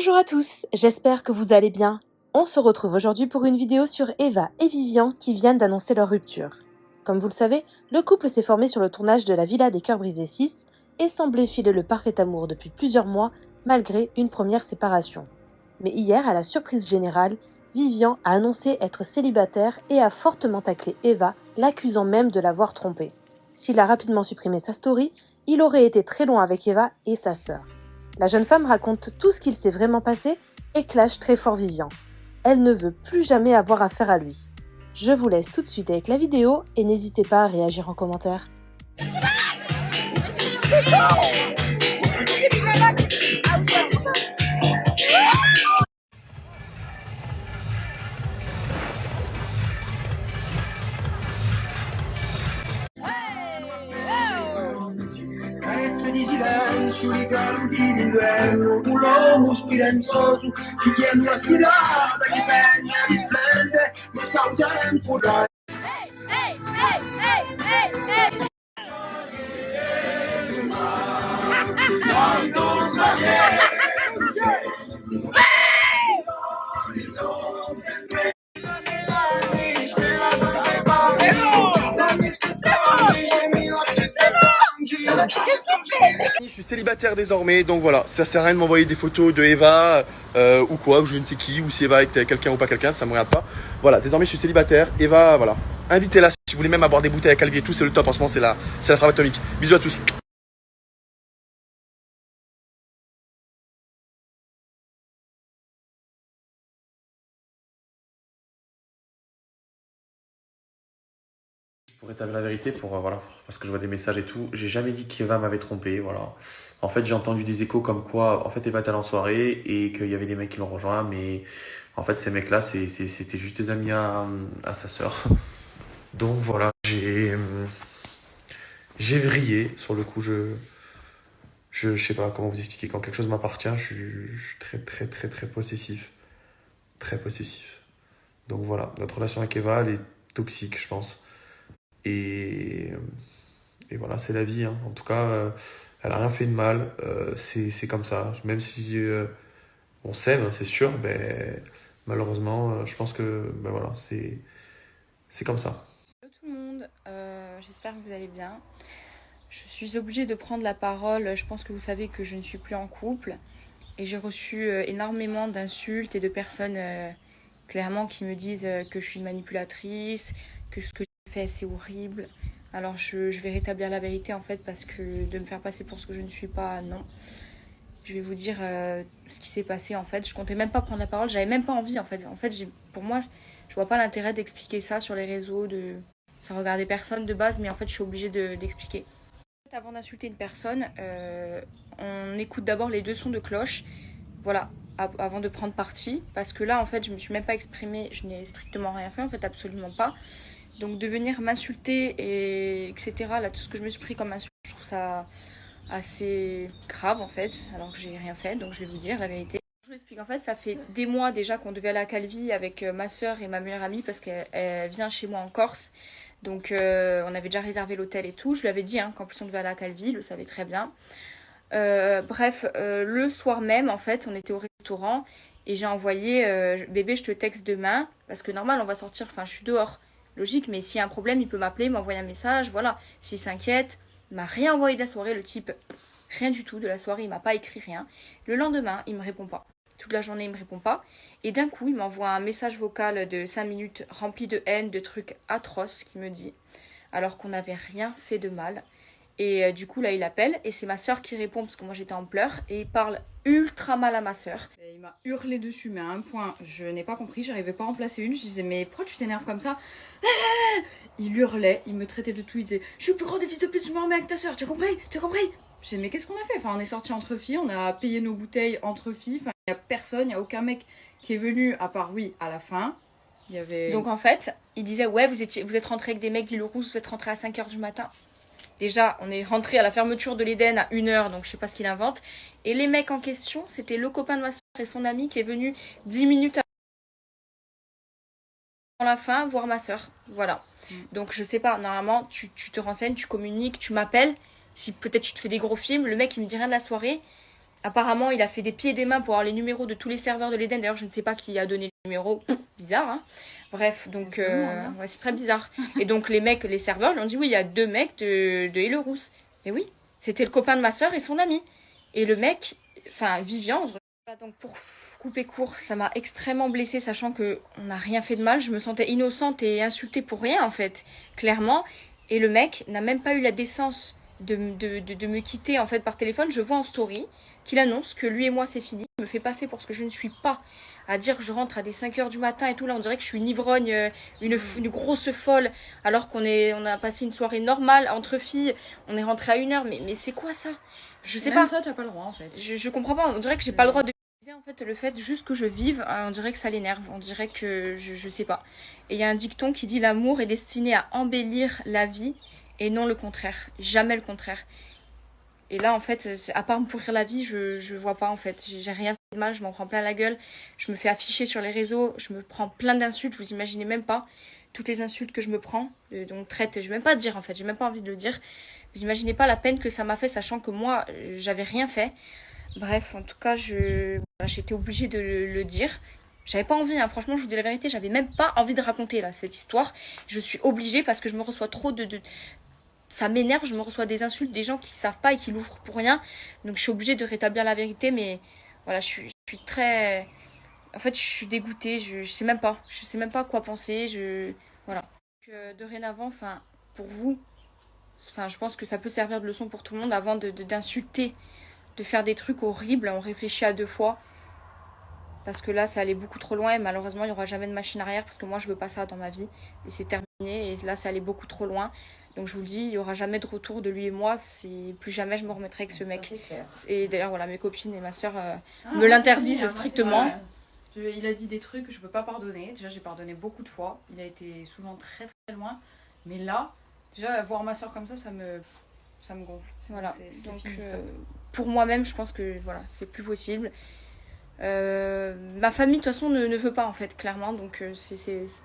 Bonjour à tous, j'espère que vous allez bien. On se retrouve aujourd'hui pour une vidéo sur Eva et Vivian qui viennent d'annoncer leur rupture. Comme vous le savez, le couple s'est formé sur le tournage de la Villa des Cœurs Brisés 6 et semblait filer le parfait amour depuis plusieurs mois malgré une première séparation. Mais hier, à la surprise générale, Vivian a annoncé être célibataire et a fortement taclé Eva, l'accusant même de l'avoir trompée. S'il a rapidement supprimé sa story, il aurait été très loin avec Eva et sa sœur. La jeune femme raconte tout ce qu'il s'est vraiment passé et clash très fort Vivian. Elle ne veut plus jamais avoir affaire à lui. Je vous laisse tout de suite avec la vidéo et n'hésitez pas à réagir en commentaire. Carezze di silenzio, ricordi d'inverno, un uomo spirenzoso, chi tiene la spirata, chi pegna, risplende, ma sa un tempo da... Je suis célibataire désormais, donc voilà, ça sert à rien de m'envoyer des photos de Eva ou quoi, ou je ne sais qui, ou si Eva est quelqu'un ou pas quelqu'un, ça me regarde pas. Voilà, désormais je suis célibataire. Eva, voilà, invitez-la si vous voulez même avoir des bouteilles à Calvi et tout, c'est le top en ce moment, c'est la trame atomique. Bisous à tous. Pour établir la vérité, voilà, parce que je vois des messages et tout, j'ai jamais dit qu'Eva m'avait trompé, voilà. En fait, j'ai entendu des échos comme quoi, en fait, Eva était allée en soirée et qu'il y avait des mecs qui l'ont rejoint, mais en fait, ces mecs-là, c'était juste des amis à sa sœur. Donc voilà, j'ai vrillé sur le coup. Je sais pas comment vous expliquer. Quand quelque chose m'appartient, je suis très très très très possessif, très possessif. Donc voilà, notre relation avec Eva, elle est toxique, je pense. Et Et voilà, c'est la vie, hein. En tout cas, elle a rien fait de mal. C'est comme ça. Même si on s'aime, c'est sûr, ben, malheureusement, je pense que ben voilà, c'est comme ça. Hello tout le monde, j'espère que vous allez bien. Je suis obligée de prendre la parole, je pense que vous savez que je ne suis plus en couple. Et j'ai reçu énormément d'insultes et de personnes clairement qui me disent que je suis une manipulatrice, que ce que j'ai fait c'est horrible. Alors je vais rétablir la vérité en fait parce que de me faire passer pour ce que je ne suis pas, non. Je vais vous dire ce qui s'est passé en fait. Je comptais même pas prendre la parole, j'avais même pas envie en fait. En fait, pour moi, je vois pas l'intérêt d'expliquer ça sur les réseaux, ça regardait personne de base, mais en fait, je suis obligée d'expliquer. En fait, avant d'insulter une personne, on écoute d'abord les deux sons de cloche, voilà, avant de prendre parti, parce que là, en fait, je me suis même pas exprimée, je n'ai strictement rien fait, en fait, absolument pas. Donc de venir m'insulter et etc. Là, tout ce que je me suis pris comme insulte, je trouve ça assez grave en fait, alors que j'ai rien fait, donc je vais vous dire la vérité. Je vous explique, en fait, ça fait des mois déjà qu'on devait aller à Calvi avec ma soeur et ma meilleure amie parce qu'elle vient chez moi en Corse. Donc on avait déjà réservé l'hôtel et tout. Je lui avais dit qu'en plus on devait aller à Calvi, il le savait très bien. Bref, le soir même, en fait, on était au restaurant et j'ai envoyé bébé, je te texte demain parce que normal, on va sortir, enfin, je suis dehors. Logique, mais s'il y a un problème, il peut m'appeler, m'envoyer un message, voilà. S'il s'inquiète, il m'a rien envoyé de la soirée, le type, rien du tout de la soirée, il m'a pas écrit rien. Le lendemain, il me répond pas. Toute la journée, il me répond pas. Et d'un coup, il m'envoie un message vocal de 5 minutes rempli de haine, de trucs atroces, qui me dit, alors qu'on n'avait rien fait de mal. Et du coup, là, il appelle et c'est ma soeur qui répond parce que moi j'étais en pleurs et il parle ultra mal à ma soeur. Et il m'a hurlé dessus, mais à un point, je n'ai pas compris, j'arrivais pas à en placer une. Je disais, mais pourquoi tu t'énerves comme ça? Il hurlait, il me traitait de tout, il disait, je suis le plus grand des fils de pute, je me remets avec ta soeur, tu as compris? Tu as compris? Je disais, mais qu'est-ce qu'on a fait? Enfin, on est sortis entre filles, on a payé nos bouteilles entre filles, enfin, il n'y a personne, il n'y a aucun mec qui est venu, à part oui, à la fin. Il y avait... Donc en fait, il disait, ouais, vous êtes rentrés avec des mecs d'Île Rousse, vous êtes rentrés à 5h du matin. Déjà, on est rentré à la fermeture de l'Éden à 1h, donc je sais pas ce qu'il invente. Et les mecs en question, c'était le copain de ma soeur et son ami qui est venu 10 minutes avant la fin voir ma soeur. Voilà. Donc je sais pas, normalement, tu te renseignes, tu communiques, tu m'appelles. Si peut-être tu te fais des gros films, le mec il me dit rien de la soirée. Apparemment, il a fait des pieds et des mains pour avoir les numéros de tous les serveurs de l'Eden. D'ailleurs, je ne sais pas qui a donné les numéros. Bizarre, hein. Bref, donc ouais, c'est très bizarre. Et donc les mecs, les serveurs lui ont dit oui, il y a 2 mecs de Hello Rousse. Mais oui, c'était le copain de ma soeur et son ami. Et le mec, enfin Vivian, donc pour couper court, ça m'a extrêmement blessée, sachant que on n'a rien fait de mal. Je me sentais innocente et insultée pour rien en fait, clairement. Et le mec n'a même pas eu la décence de me quitter en fait par téléphone. Je vois en story qu'il annonce que lui et moi c'est fini. Il me fait passer pour ce que je ne suis pas, à dire que je rentre à des 5h du matin et tout. Là on dirait que je suis une ivrogne, une grosse folle, alors on a passé une soirée normale entre filles. On est rentré à 1h, mais c'est quoi ça? Je sais Même pas. ça, tu n'as pas le droit en fait. Je comprends pas, on dirait que j'ai pas le droit de... En fait, le fait juste que je vive, on dirait que ça l'énerve, on dirait que je sais pas. Et il y a un dicton qui dit l'amour est destiné à embellir la vie et non le contraire, jamais le contraire. Et là en fait, à part me pourrir la vie, je vois pas en fait, j'ai rien fait de mal, je m'en prends plein la gueule, je me fais afficher sur les réseaux, je me prends plein d'insultes, vous imaginez même pas toutes les insultes que je me prends, donc traite, je vais même pas dire en fait, j'ai même pas envie de le dire. Vous imaginez pas la peine que ça m'a fait, sachant que moi j'avais rien fait. Bref, en tout cas, j'étais obligée de le dire. J'avais pas envie, hein. Franchement, je vous dis la vérité, j'avais même pas envie de raconter là cette histoire. Je suis obligée parce que je me reçois trop ça m'énerve, je me reçois des insultes des gens qui savent pas et qui l'ouvrent pour rien. Donc je suis obligée de rétablir la vérité, mais voilà, je suis très... En fait, je suis dégoûtée, je sais même pas. Je sais même pas quoi penser, voilà. Donc, dorénavant, enfin, pour vous, enfin, je pense que ça peut servir de leçon pour tout le monde avant d'insulter, de faire des trucs horribles, on réfléchit à 2 fois. Parce que là, ça allait beaucoup trop loin et malheureusement, il n'y aura jamais de machine arrière parce que moi, je veux pas ça dans ma vie. Et c'est terminé. Et là, ça allait beaucoup trop loin. Donc, je vous le dis, il n'y aura jamais de retour de lui et moi. Si plus jamais je me remettrai avec ce mec. Ça, c'est clair. Et d'ailleurs, voilà, mes copines et ma soeur me l'interdisent strictement. Il a dit des trucs que je veux pas pardonner. Déjà, j'ai pardonné beaucoup de fois. Il a été souvent très très loin. Mais là, déjà, voir ma soeur comme ça me gonfle. Voilà. C'est Donc, fini, stop. pour moi-même, je pense que voilà, c'est plus possible. Ma famille de toute façon ne veut pas en fait, clairement, donc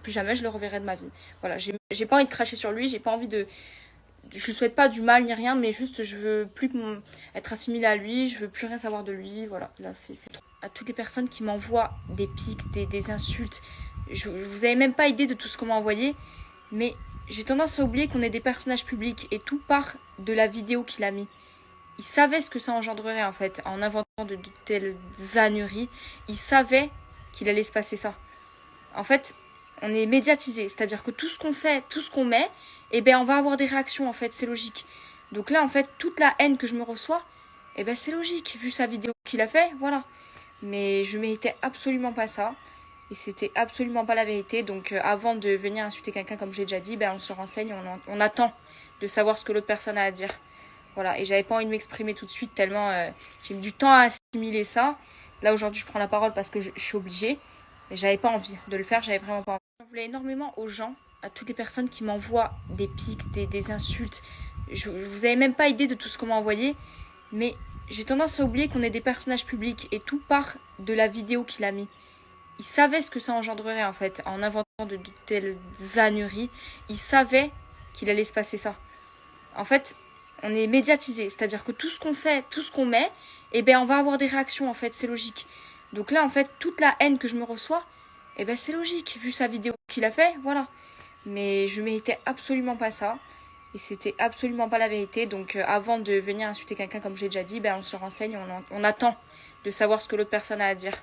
plus jamais je le reverrai de ma vie. Voilà, j'ai pas envie de cracher sur lui, j'ai pas envie je lui souhaite pas du mal ni rien, mais juste je veux plus être assimilée à lui, je veux plus rien savoir de lui. Voilà, là c'est trop. À toutes les personnes qui m'envoient des pics, des insultes, vous avez même pas idée de tout ce qu'on m'a envoyé, mais j'ai tendance à oublier qu'on est des personnages publics et tout part de la vidéo qu'il a mis. Il savait ce que ça engendrerait en fait, en inventant de telles âneries. Il savait qu'il allait se passer ça. En fait, on est médiatisé, c'est-à-dire que tout ce qu'on fait, tout ce qu'on met, eh ben on va avoir des réactions en fait, c'est logique. Donc là en fait, toute la haine que je me reçois, eh ben c'est logique, vu sa vidéo qu'il a fait, voilà. Mais je méritais absolument pas ça. Et c'était absolument pas la vérité. Donc avant de venir insulter quelqu'un, comme j'ai déjà dit, ben on se renseigne, on attend de savoir ce que l'autre personne a à dire. Voilà, et j'avais pas envie de m'exprimer tout de suite tellement j'ai mis du temps à assimiler ça. Là aujourd'hui je prends la parole parce que je suis obligée. Mais j'avais pas envie de le faire, j'avais vraiment pas envie. Je voulais énormément aux gens, à toutes les personnes qui m'envoient des pics, des insultes. Vous avez même pas idée de tout ce qu'on m'a envoyé. Mais j'ai tendance à oublier qu'on est des personnages publics et tout part de la vidéo qu'il a mis. Il savait ce que ça engendrerait en fait, en inventant de telles âneries. Il savait qu'il allait se passer ça. En fait, on est médiatisé, c'est-à-dire que tout ce qu'on fait, tout ce qu'on met, eh ben on va avoir des réactions en fait, c'est logique. Donc là en fait, toute la haine que je me reçois, eh ben c'est logique, vu sa vidéo qu'il a fait, voilà. Mais je méritais absolument pas ça, et c'était absolument pas la vérité. Donc avant de venir insulter quelqu'un, comme j'ai déjà dit, ben on se renseigne, on attend de savoir ce que l'autre personne a à dire.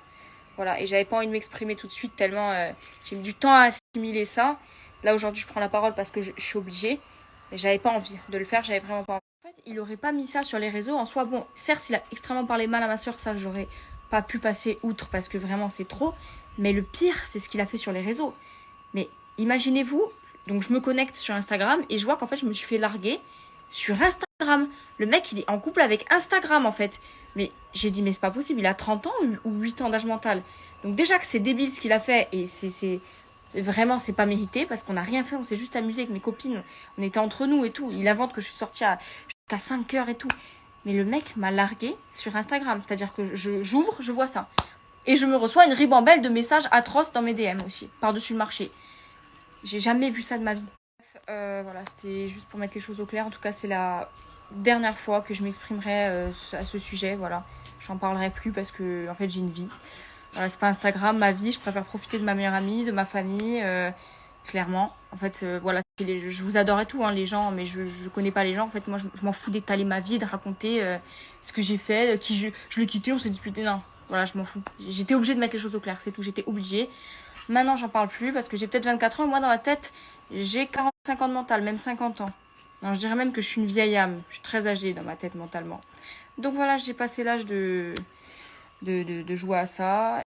Voilà, et j'avais pas envie de m'exprimer tout de suite tellement j'ai mis du temps à assimiler ça. Là aujourd'hui je prends la parole parce que je suis obligée, mais j'avais pas envie de le faire, j'avais vraiment pas envie. En fait, il aurait pas mis ça sur les réseaux. En soi, bon, certes, il a extrêmement parlé mal à ma soeur, ça, j'aurais pas pu passer outre parce que vraiment, c'est trop. Mais le pire, c'est ce qu'il a fait sur les réseaux. Mais imaginez-vous, donc je me connecte sur Instagram et je vois qu'en fait, je me suis fait larguer sur Instagram. Le mec, il est en couple avec Instagram, en fait. Mais j'ai dit, mais c'est pas possible, il a 30 ans ou 8 ans d'âge mental. Donc déjà que c'est débile ce qu'il a fait et vraiment, c'est pas mérité parce qu'on n'a rien fait, on s'est juste amusé avec mes copines. On était entre nous et tout. Il invente que je suis sortie jusqu'à 5h et tout. Mais le mec m'a largué sur Instagram. C'est-à-dire que j'ouvre, je vois ça. Et je me reçois une ribambelle de messages atroces dans mes DM aussi, par-dessus le marché. J'ai jamais vu ça de ma vie. Bref, voilà, c'était juste pour mettre les choses au clair. En tout cas, c'est la dernière fois que je m'exprimerai à ce sujet. Voilà, j'en parlerai plus parce que en fait j'ai une vie. Voilà, c'est pas Instagram, ma vie. Je préfère profiter de ma meilleure amie, de ma famille, clairement. En fait, voilà, je vous adorais tout, hein, les gens, mais je connais pas les gens. En fait, moi, je m'en fous d'étaler ma vie, de raconter ce que j'ai fait, qui je l'ai quitté, on s'est disputé. Non, voilà, je m'en fous. J'étais obligée de mettre les choses au clair, c'est tout. J'étais obligée. Maintenant, j'en parle plus parce que j'ai peut-être 24 ans. Moi, dans ma tête, j'ai 45 ans de mental, même 50 ans. Non, je dirais même que je suis une vieille âme. Je suis très âgée dans ma tête mentalement. Donc voilà, j'ai passé l'âge de jouer à ça.